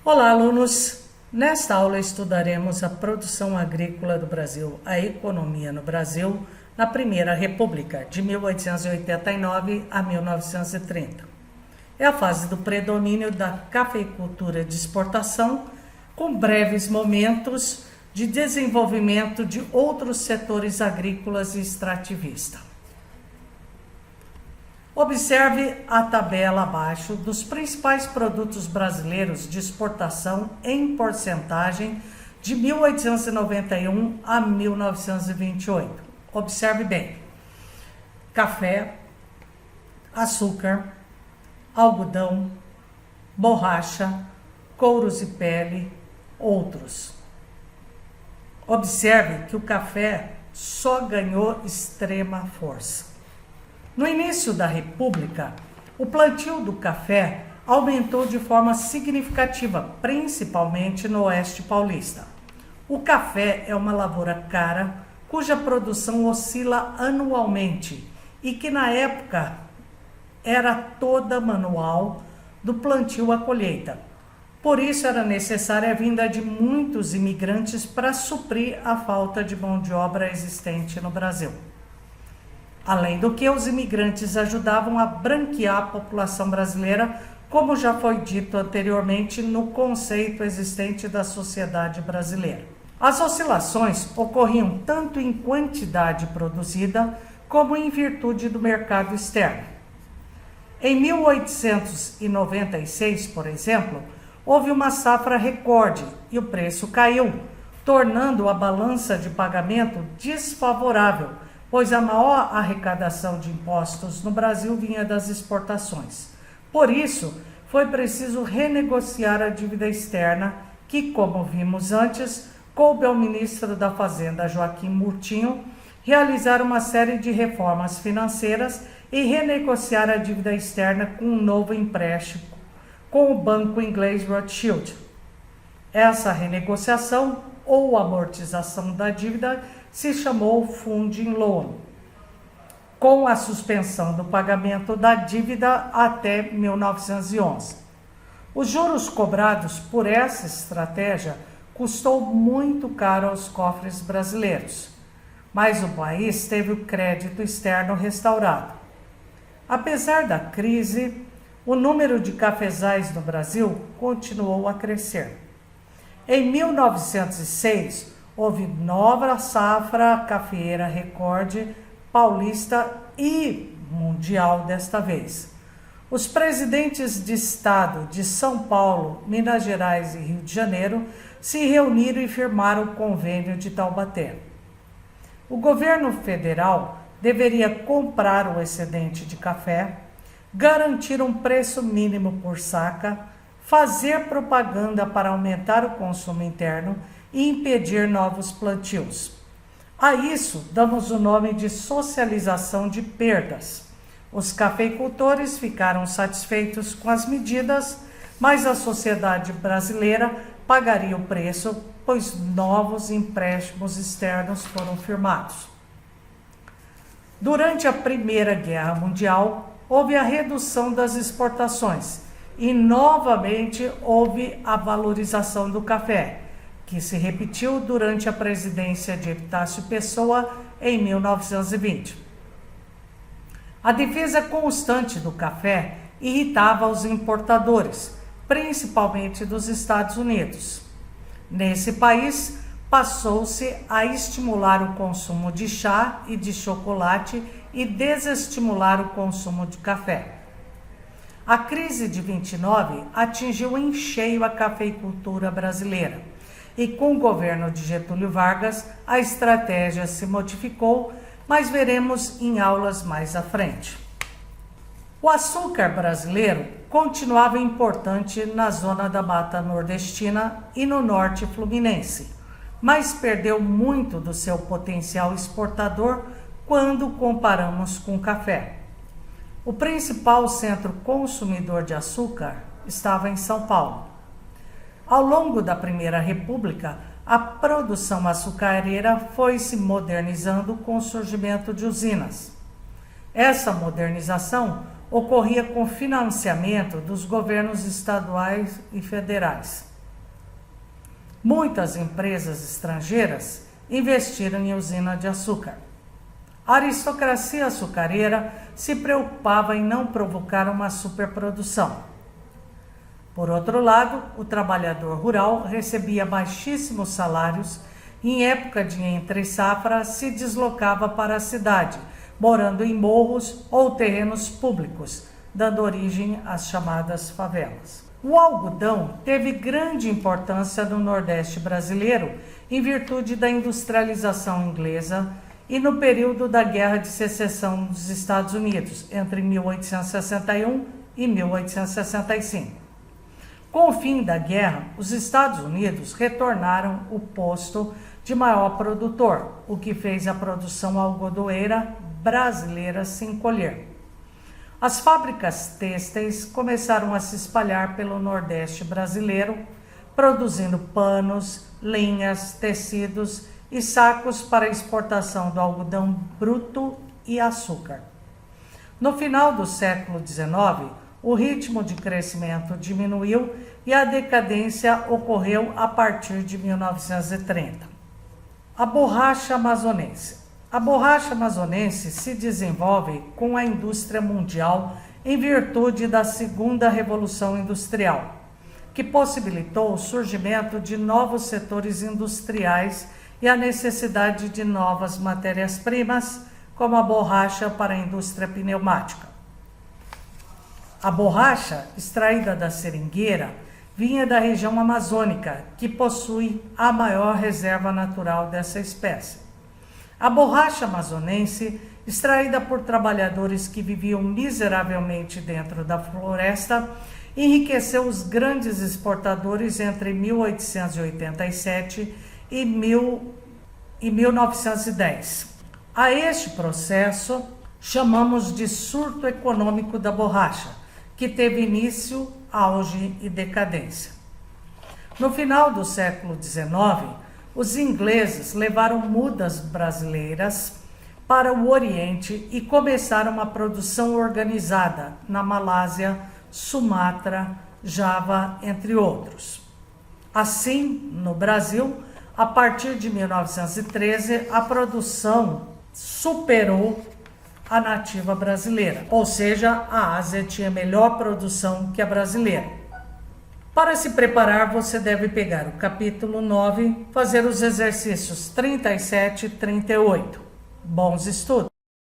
Olá, alunos! Nesta aula estudaremos a produção agrícola do Brasil, a economia no Brasil, na Primeira República, de 1889 a 1930. É a fase do predomínio da cafeicultura de exportação, com breves momentos de desenvolvimento de outros setores agrícolas e extrativistas. Observe a tabela abaixo dos principais produtos brasileiros de exportação em porcentagem de 1891 a 1928. Observe bem: café, açúcar, algodão, borracha, couros e pele, outros. Observe que o café só ganhou extrema força. No início da República, o plantio do café aumentou de forma significativa, principalmente no Oeste Paulista. O café é uma lavoura cara, cuja produção oscila anualmente e que na época era toda manual, do plantio à colheita. Por isso era necessária a vinda de muitos imigrantes para suprir a falta de mão de obra existente no Brasil. Além do que, os imigrantes ajudavam a branquear a população brasileira, como já foi dito anteriormente no conceito existente da sociedade brasileira. As oscilações ocorriam tanto em quantidade produzida, como em virtude do mercado externo. Em 1896, por exemplo, houve uma safra recorde e o preço caiu, tornando a balança de pagamento desfavorável, pois a maior arrecadação de impostos no Brasil vinha das exportações. Por isso, foi preciso renegociar a dívida externa, que, como vimos antes, coube ao ministro da Fazenda, Joaquim Murtinho, realizar uma série de reformas financeiras e renegociar a dívida externa com um novo empréstimo com o banco inglês Rothschild. Essa renegociação ou amortização da dívida se chamou Funding Loan, com a suspensão do pagamento da dívida até 1911. Os juros cobrados por essa estratégia custou muito caro aos cofres brasileiros, mas o país teve o crédito externo restaurado. Apesar da crise, o número de cafezais no Brasil continuou a crescer. Em 1906, houve nova safra cafeeira recorde paulista e mundial desta vez. Os presidentes de estado de São Paulo, Minas Gerais e Rio de Janeiro se reuniram e firmaram o Convênio de Taubaté. O governo federal deveria comprar o excedente de café, garantir um preço mínimo por saca, fazer propaganda para aumentar o consumo interno e impedir novos plantios. A isso damos o nome de socialização de perdas. Os cafeicultores ficaram satisfeitos com as medidas, mas a sociedade brasileira pagaria o preço, pois novos empréstimos externos foram firmados. Durante a Primeira Guerra Mundial, houve a redução das exportações e novamente houve a valorização do café, que se repetiu durante a presidência de Epitácio Pessoa em 1920. A defesa constante do café irritava os importadores, principalmente dos Estados Unidos. Nesse país, passou-se a estimular o consumo de chá e de chocolate e desestimular o consumo de café. A crise de 29 atingiu em cheio a cafeicultura brasileira e com o governo de Getúlio Vargas a estratégia se modificou, mas veremos em aulas mais à frente. O açúcar brasileiro continuava importante na zona da Mata Nordestina e no norte fluminense, mas perdeu muito do seu potencial exportador quando comparamos com o café. O principal centro consumidor de açúcar estava em São Paulo. Ao longo da Primeira República, a produção açucareira foi se modernizando com o surgimento de usinas. Essa modernização ocorria com financiamento dos governos estaduais e federais. Muitas empresas estrangeiras investiram em usina de açúcar. A aristocracia açucareira se preocupava em não provocar uma superprodução. Por outro lado, o trabalhador rural recebia baixíssimos salários e, em época de entre-safra, se deslocava para a cidade, morando em morros ou terrenos públicos, dando origem às chamadas favelas. O algodão teve grande importância no Nordeste brasileiro em virtude da industrialização inglesa e no período da Guerra de Secessão dos Estados Unidos, entre 1861 e 1865. Com o fim da guerra, os Estados Unidos retornaram o posto de maior produtor, o que fez a produção algodoeira brasileira se encolher. As fábricas têxteis começaram a se espalhar pelo Nordeste brasileiro, produzindo panos, linhas, tecidos e sacos para exportação do algodão bruto e açúcar. No final do século XIX, o ritmo de crescimento diminuiu e a decadência ocorreu a partir de 1930. A borracha amazonense. A borracha amazonense se desenvolve com a indústria mundial em virtude da segunda revolução industrial, que possibilitou o surgimento de novos setores industriais e a necessidade de novas matérias-primas, como a borracha para a indústria pneumática. A borracha, extraída da seringueira, vinha da região amazônica, que possui a maior reserva natural dessa espécie. A borracha amazonense, extraída por trabalhadores que viviam miseravelmente dentro da floresta, enriqueceu os grandes exportadores entre 1887 e 1910. A este processo chamamos de surto econômico da borracha, que teve início, auge e decadência. No final do século XIX, os ingleses levaram mudas brasileiras para o Oriente e começaram uma produção organizada na Malásia, Sumatra, Java, entre outros. Assim, no Brasil, a partir de 1913, a produção superou a nativa brasileira, ou seja, a Ásia tinha melhor produção que a brasileira. Para se preparar, você deve pegar o capítulo 9, fazer os exercícios 37 e 38. Bons estudos!